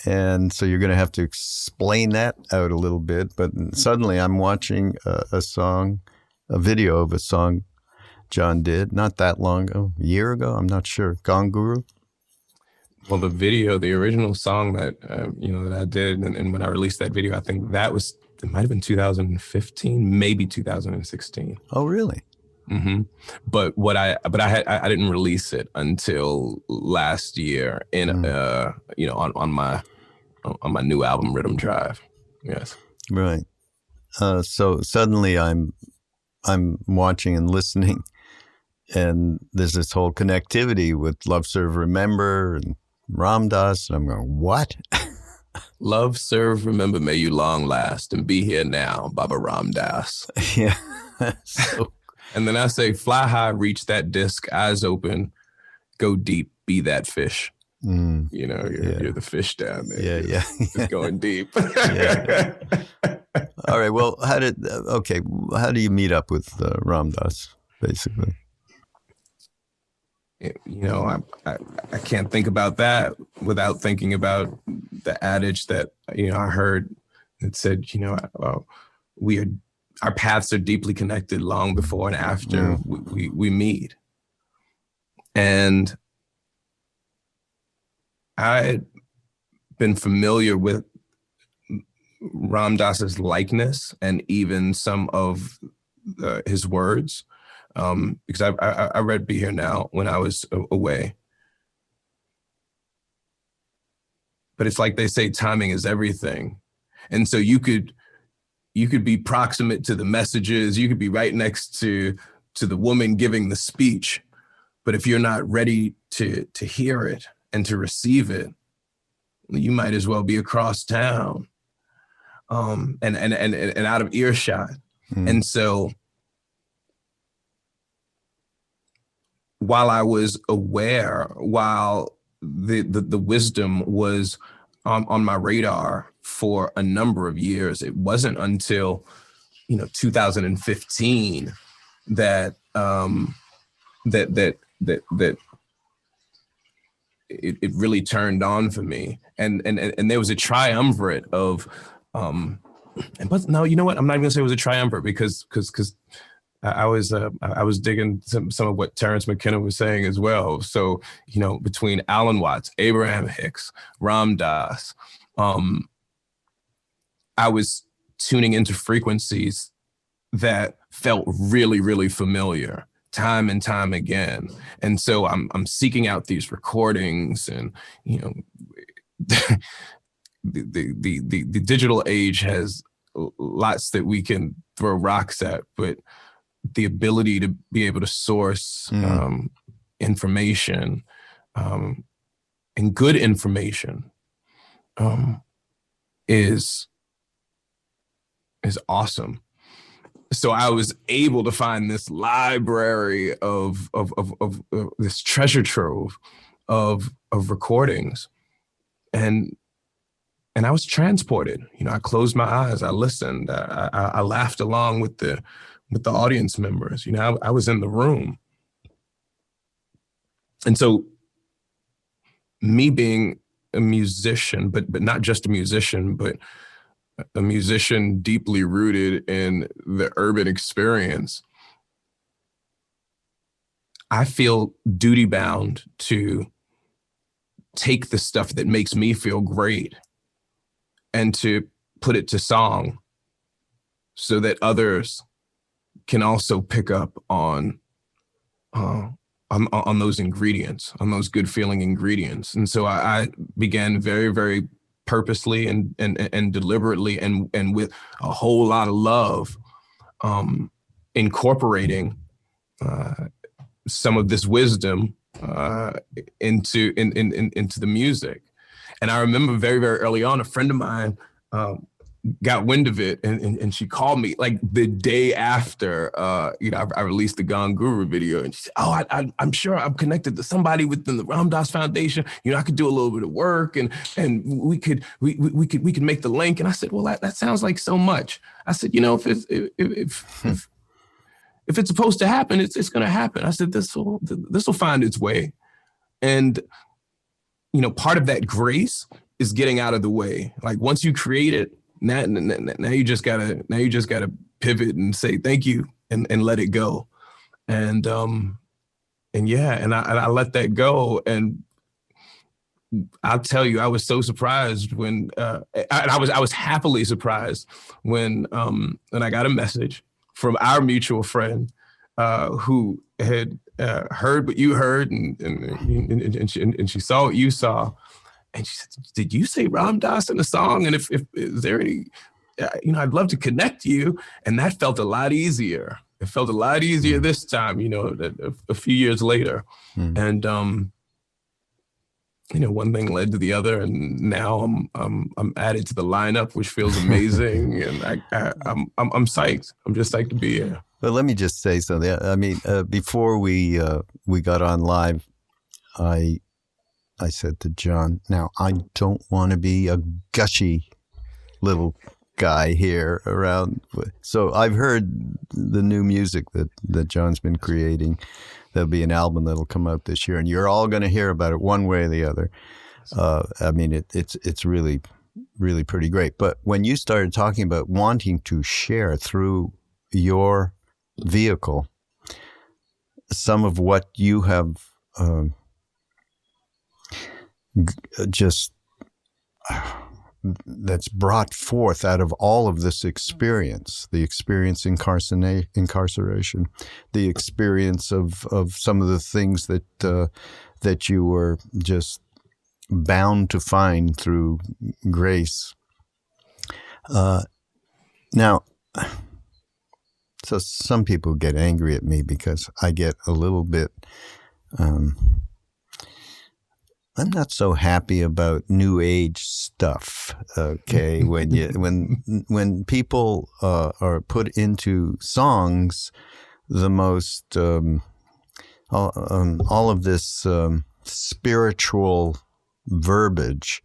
And so you're going to have to explain that out a little bit. But suddenly I'm watching a video of a song John did not that long ago, a year ago, I'm not sure, Gong Guru. Well, the original song that, that I did, and when I released that video, I think it might have been 2015, maybe 2016. Oh, really? Mm-hmm. But I didn't release it until last year on my new album, Riddem Drive. Yes. Right. So suddenly I'm watching and listening, and there's this whole connectivity with Love, Serve, Remember and Ram Dass, and I'm going, what? Love, serve, remember, may you long last, and be here now, Baba Ram Dass. Yeah. So, and then I say, fly high, reach that disc, eyes open, go deep, be that fish. You're the fish down there. Yeah. Just going deep. Yeah. All right. Well, how do you meet up with Ram Dass, basically? I can't think about that without thinking about the adage that, I heard that said, our paths are deeply connected long before and after we meet. And I had been familiar with Ram Dass's likeness and even some of his words, because I read Be Here Now when I was away. But it's like they say, timing is everything. And so you could be proximate to the messages, you could be right next to the woman giving the speech. But if you're not ready to hear it and to receive it, you might as well be across town and out of earshot. And so while I was aware, while the wisdom was on my radar for a number of years, it wasn't until 2015 that it really turned on for me, and there was a triumvirate of but no, you know what? I'm not even gonna say it was a triumvirate because I was digging some of what Terrence McKenna was saying as well. So, between Alan Watts, Abraham Hicks, Ram Dass, I was tuning into frequencies that felt really, really familiar time and time again. And so I'm seeking out these recordings, and, the digital age has lots that we can throw rocks at, but the ability to be able to source information and good information is awesome. So I was able to find this library of this treasure trove of recordings, and I was transported. I closed my eyes, I listened, I laughed along with the audience members. I was in the room. And so me being a musician, but not just a musician, but a musician deeply rooted in the urban experience, I feel duty bound to take the stuff that makes me feel great and to put it to song so that others can also pick up on those ingredients, on those good feeling ingredients. And so I began very, very purposely and deliberately and with a whole lot of love, incorporating some of this wisdom into the music. And I remember very, very early on, a friend of mine got wind of it, and she called me like the day after I released the Gong Guru video, and she said, "Oh, I'm sure I'm connected to somebody within the Ram Dass Foundation. I could do a little bit of work, and we could make the link." And I said, "Well, that sounds like so much." I said, if it's supposed to happen, it's going to happen. I said, this will find its way, and part of that grace is getting out of the way. Like once you create it, now you just gotta pivot and say thank you and let it go. And I let that go. And I'll tell you, I was so surprised when I was happily surprised when I got a message from our mutual friend who had heard what you heard, and she saw what you saw, and she said, "Did you say Ram Dass in the song? And if is there any, I'd love to connect you." And that felt a lot easier. It felt a lot easier this time, a few years later, and one thing led to the other, and now I'm added to the lineup, which feels amazing, and I'm psyched. I'm just psyched to be here. Well, let me just say something. I mean, before we got on live, I said to John, now I don't want to be a gushy little guy here around. So I've heard the new music that John's been creating. There'll be an album that'll come out this year, and you're all going to hear about it one way or the other. I mean, it's really, really pretty great. But when you started talking about wanting to share through your vehicle some of what you have just that's brought forth out of all of this experience, the experience incarceration, the experience of some of the things that you were just bound to find through grace. Now, so some people get angry at me because I get a little bit, I'm not so happy about new age stuff. Okay, when people are put into songs, the most all of this spiritual verbiage,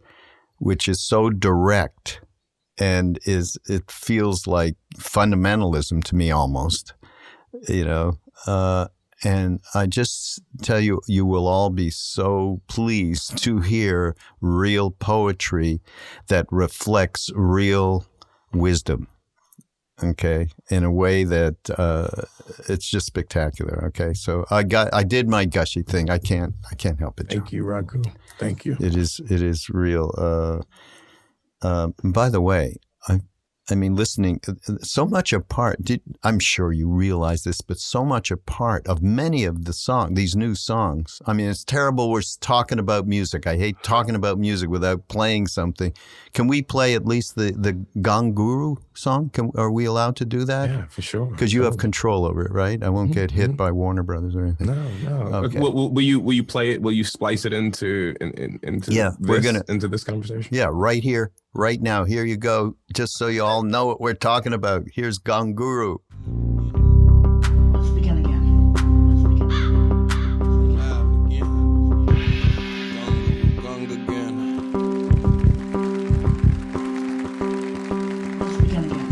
which is so direct, and it feels like fundamentalism to me almost, and I just tell you, you will all be so pleased to hear real poetry that reflects real wisdom, okay, in a way that it's just spectacular, okay? So I did my gushy thing. I can't help it, John. Thank you, Raghu. Thank you. It is real. By the way, I mean, listening, so much a part, I'm sure you realize this, but so much a part of many of these new songs. I mean, it's terrible we're talking about music. I hate talking about music without playing something. Can we play at least the Gong Guru song? Are we allowed to do that? Yeah, for sure. Because you have control over it, right? I won't get hit by Warner Brothers or anything. No. Okay. Will you play it? Will you splice it into this conversation? Yeah, right here. Right now, here you go, just so you all know what we're talking about. Here's Gong Guru. Let's begin again. Gong again. Let's begin again.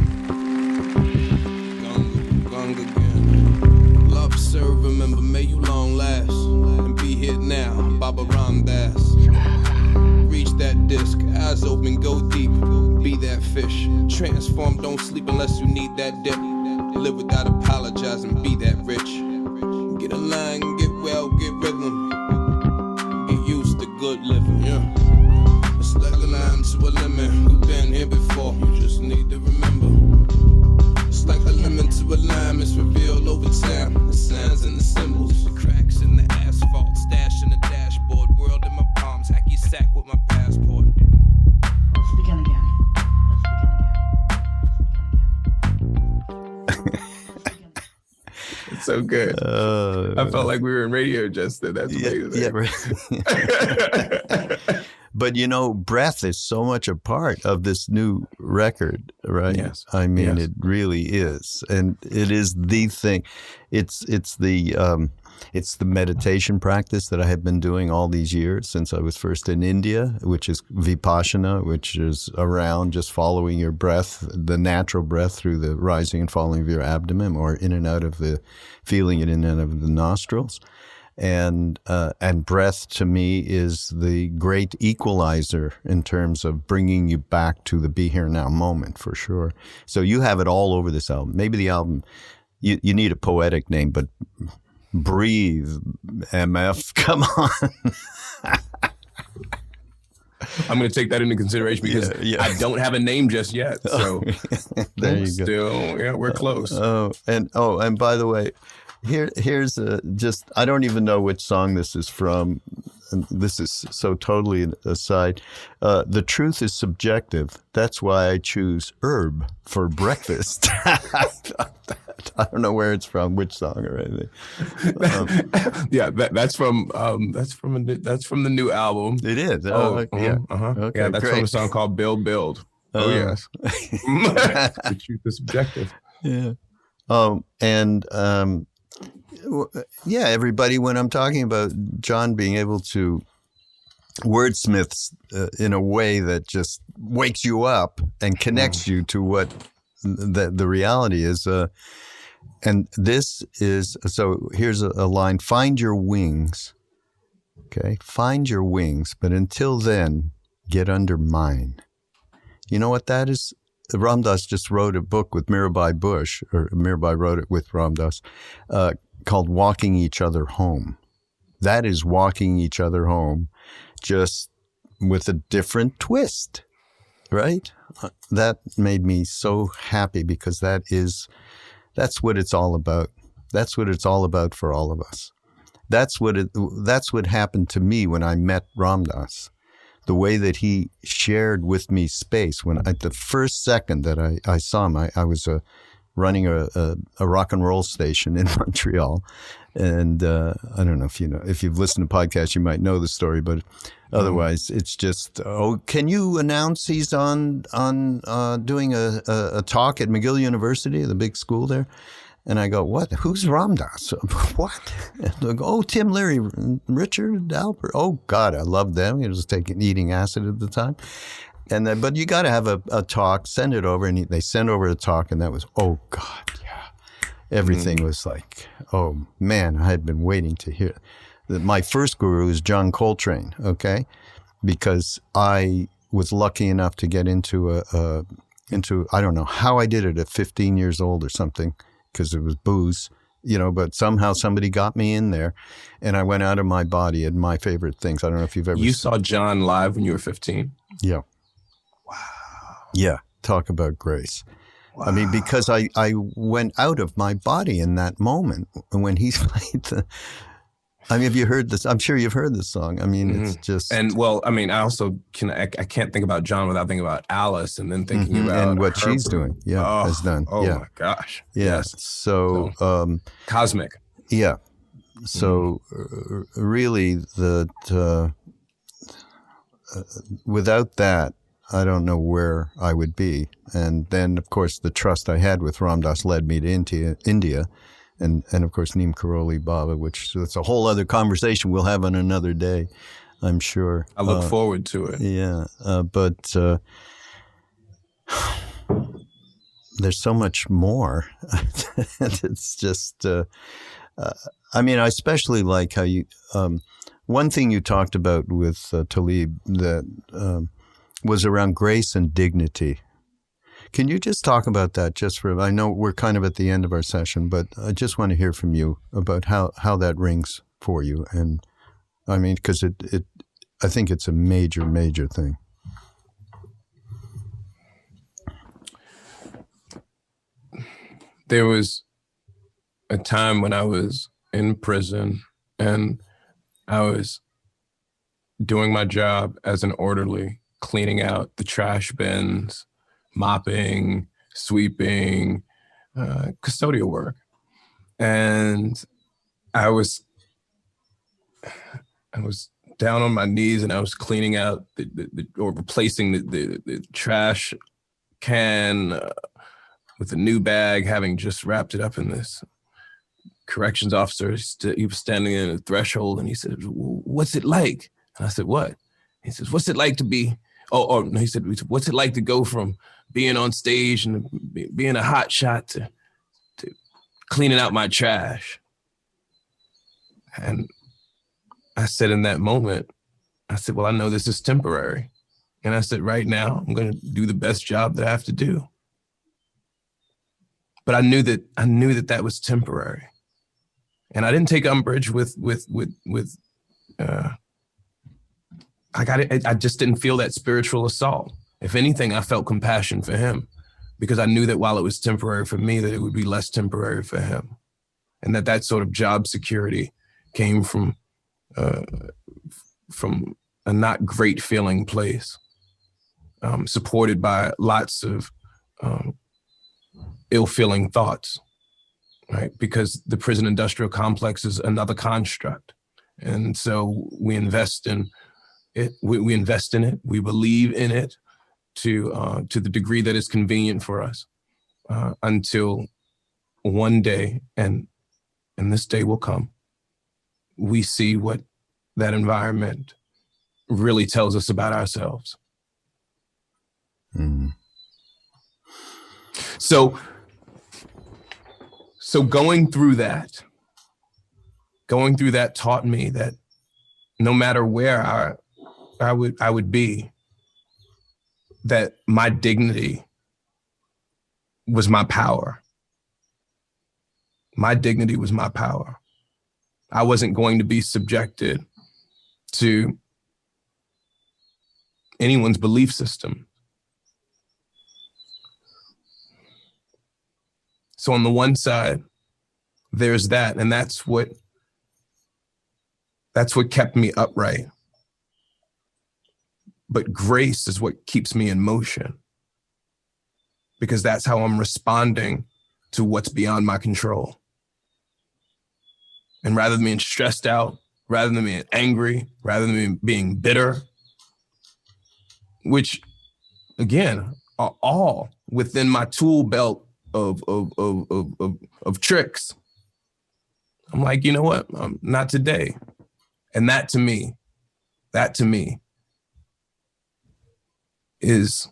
Gong again. Love, serve, remember, may you long last. And be here now, Baba Ram Dass. Reach that disc, eyes open, go deep. Be that fish, transform, don't sleep unless you need that dip. Live without apologizing, be that rich. Get in line, get well, get rhythm. Get used to good living, yeah. It's like a line to a lemon. We've been here before, you just need to remember. It's like a lemon to a lime, it's revealed over time. The signs and the symbols, the cracks in the asphalt, stash in the dashboard, world in my palms, hacky sack with my passport. Let's begin again. It's so good. I felt like we were in radio just then. That's amazing. Yeah, right. But breath is so much a part of this new record, right? Yes. I mean, Yes. It really is, and it is the thing. It's the meditation practice that I have been doing all these years since I was first in India, which is Vipassana, which is around just following your breath, the natural breath through the rising and falling of your abdomen, or in and out of feeling it in and out of the nostrils. And breath to me is the great equalizer in terms of bringing you back to the be here now moment, for sure. So you have it all over this album. Maybe the album, you need a poetic name, but Breathe, MF, come on. I'm going to take that into consideration because I don't have a name just yet. So there you go. Still, we're close. And by the way, here's just, I don't even know which song this is from. And this is so totally an aside. The truth is subjective. That's why I choose herb for breakfast. I don't know where it's from, which song or anything. That's from the new album. It is. Okay, that's great. from a song called Build. Yes. The truth is subjective. Yeah. Everybody, when I'm talking about John being able to wordsmiths in a way that just wakes you up and connects you to what the reality is. And this is, so here's a line, find your wings. Okay, find your wings, but until then, get under mine. You know what that is? Ram Dass just wrote a book with Mirabai Bush, or Mirabai wrote it with Ram Dass, called Walking Each Other Home. That is walking each other home, just with a different twist, right? That made me so happy because that's what it's all about. That's what it's all about for all of us. That's what happened to me when I met Ram Dass. The way that he shared with me space. When at the first second that I saw him, I was running a rock and roll station in Montreal, and I don't know if you've listened to podcasts, you might know the story, but otherwise it's just, can you announce he's on doing a talk at McGill University, the big school there? And I go, what? Who's Ram Dass? What? And they go, Tim Leary, Richard Alpert. Oh, God, I love them. He was eating acid at the time. And but you got to have a talk, send it over. And they sent over a talk, and that was, oh, God, yeah. Everything was like, oh, man, I had been waiting to hear. My first guru is John Coltrane, okay? Because I was lucky enough to get into I don't know how I did it at 15 years old or something, because it was booze, but somehow somebody got me in there, and I went out of my body at my favorite things. I don't know if you've ever saw John live when you were 15? Yeah. Wow. Yeah. Talk about grace. Wow. I mean, because I went out of my body in that moment when he played have you heard this? I'm sure you've heard this song. I mean, it's just... And well, I mean, I also I can't think about John without thinking about Alice, and then thinking about and what she's doing. Yeah, has done. Oh yeah. My gosh. Yeah. Yes. So cosmic. Yeah. So really, without that, I don't know where I would be. And then, of course, the trust I had with Ram Dass led me to India. And of course, Neem Karoli Baba, which that's a whole other conversation we'll have on another day, I'm sure. I look forward to it. Yeah, but there's so much more. It's just, I mean, I especially like how you, one thing you talked about with Talib that was around grace and dignity. Can you just talk about that I know we're kind of at the end of our session, but I just want to hear from you about how that rings for you. And I mean, because I think it's a major, major thing. There was a time when I was in prison and I was doing my job as an orderly, cleaning out the trash bins, mopping, sweeping, custodial work. And I was down on my knees and I was cleaning out or replacing the trash can with a new bag, having just wrapped it up in this. Corrections officer, he was standing in a threshold and he said, "What's it like?" And I said, "What?" He says, "What's it like to be," no, he said, "What's it like to go from being on stage and being a hot shot to cleaning out my trash?" And I said in that moment, I said, well, I know this is temporary. And I said, right now, I'm going to do the best job that I have to do. But I knew that was temporary. And I didn't take umbrage with I just didn't feel that spiritual assault. If anything, I felt compassion for him because I knew that while it was temporary for me, that it would be less temporary for him. And that sort of job security came from a not great feeling place, supported by lots of ill-feeling thoughts, right? Because the prison industrial complex is another construct. And so we invest in it. We invest in it. We believe in it to the degree that is convenient for us until one day, and this day will come, we see what that environment really tells us about ourselves. Mm. So going through that taught me that no matter where I would be, that my dignity was my power. My dignity was my power. I wasn't going to be subjected to anyone's belief system. So on the one side, there's that, and that's what kept me upright. But grace is what keeps me in motion, because that's how I'm responding to what's beyond my control. And rather than being stressed out, rather than being angry, rather than being bitter, which again are all within my tool belt of tricks, I'm like, you know what? Not today. And that to me is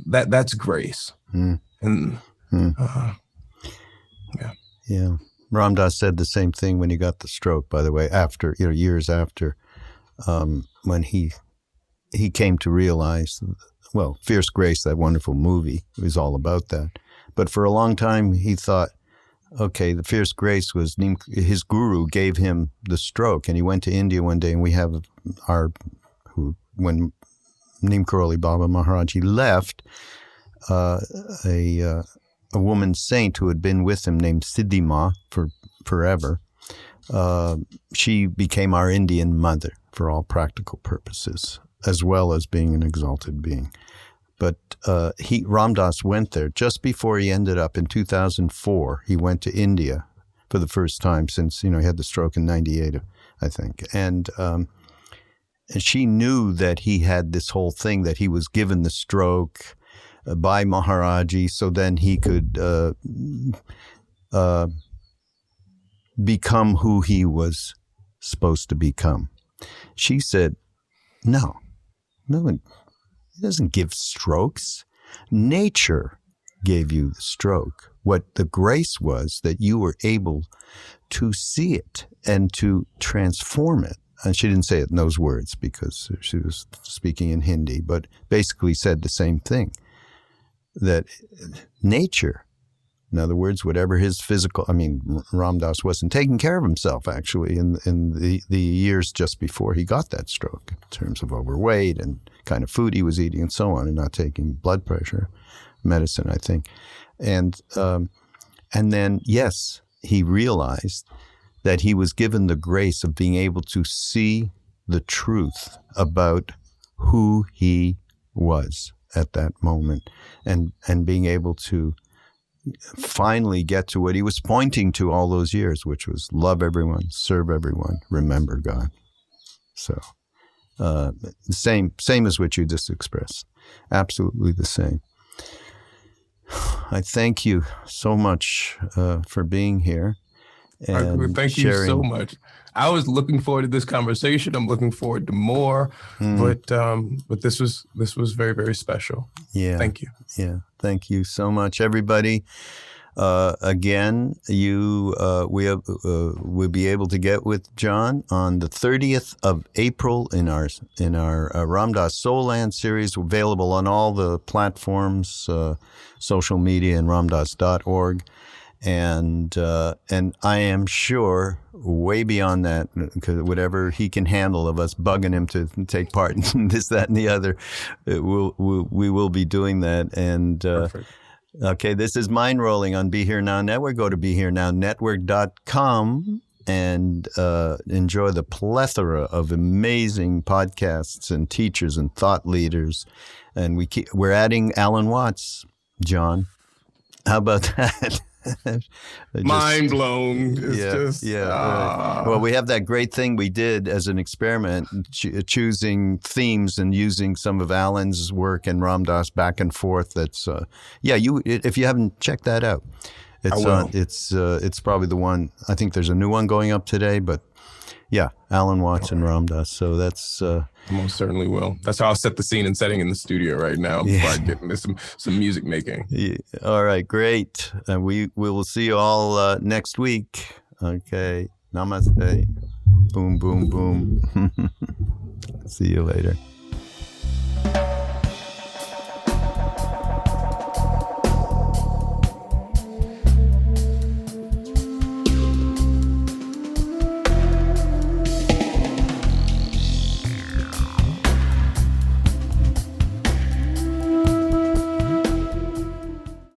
that's grace. Mm. And yeah. Yeah. Ram Dass said the same thing when he got the stroke, by the way, after, years after, when he came to realize, well, Fierce Grace, that wonderful movie, was all about that. But for a long time, he thought, okay, the Fierce Grace was his guru gave him the stroke, and he went to India one day, and we have when Neem Karoli Baba Maharaj, he left, a woman saint who had been with him named Siddhima for forever. She became our Indian mother for all practical purposes, as well as being an exalted being. But Ram Dass went there just before he ended up in 2004. He went to India for the first time since, he had the stroke in 98, I think. And she knew that he had this whole thing, that he was given the stroke by Maharaji, so then he could become who he was supposed to become. She said, no one, he doesn't give strokes. Nature gave you the stroke. What the grace was, that you were able to see it and to transform it. And she didn't say it in those words because she was speaking in Hindi, but basically said the same thing. That nature, in other words, whatever his physical, Ram Dass wasn't taking care of himself actually in the years just before he got that stroke, in terms of overweight and kind of food he was eating and so on, and not taking blood pressure medicine, I think. And then, yes, he realized that he was given the grace of being able to see the truth about who he was at that moment, and being able to finally get to what he was pointing to all those years, which was love everyone, serve everyone, remember God. So same as what you just expressed. Absolutely the same. I thank you so much for being here. And thank you so much. I was looking forward to this conversation. I'm looking forward to more, but this was very, very special. Yeah. Thank you. Yeah. Thank you so much, everybody. Again, we'll be able to get with John on the 30th of April in our Ram Dass Soul Land series, available on all the platforms, social media, and ramdass.org. And I am sure way beyond that, because whatever he can handle of us bugging him to take part in this, that, and the other, we will be doing that. And Perfect. Okay, this is Mindrolling on Be Here Now Network. Go to BeHereNowNetwork.com and enjoy the plethora of amazing podcasts and teachers and thought leaders. And we're adding Alan Watts, John. How about that? Mind blown. It's right. Well, we have that great thing we did as an experiment, choosing themes and using some of Alan's work and Ram Dass back and forth. That's if you haven't checked that out, it's probably the one. I think there's a new one going up today, but yeah, Alan Watts and Ram Dass. So that's I most certainly will. That's how I'll set the scene and setting in the studio right now before I get into some music making. Yeah. All right, great. And we will see you all next week. Okay. Namaste. Boom, boom, boom. See you later.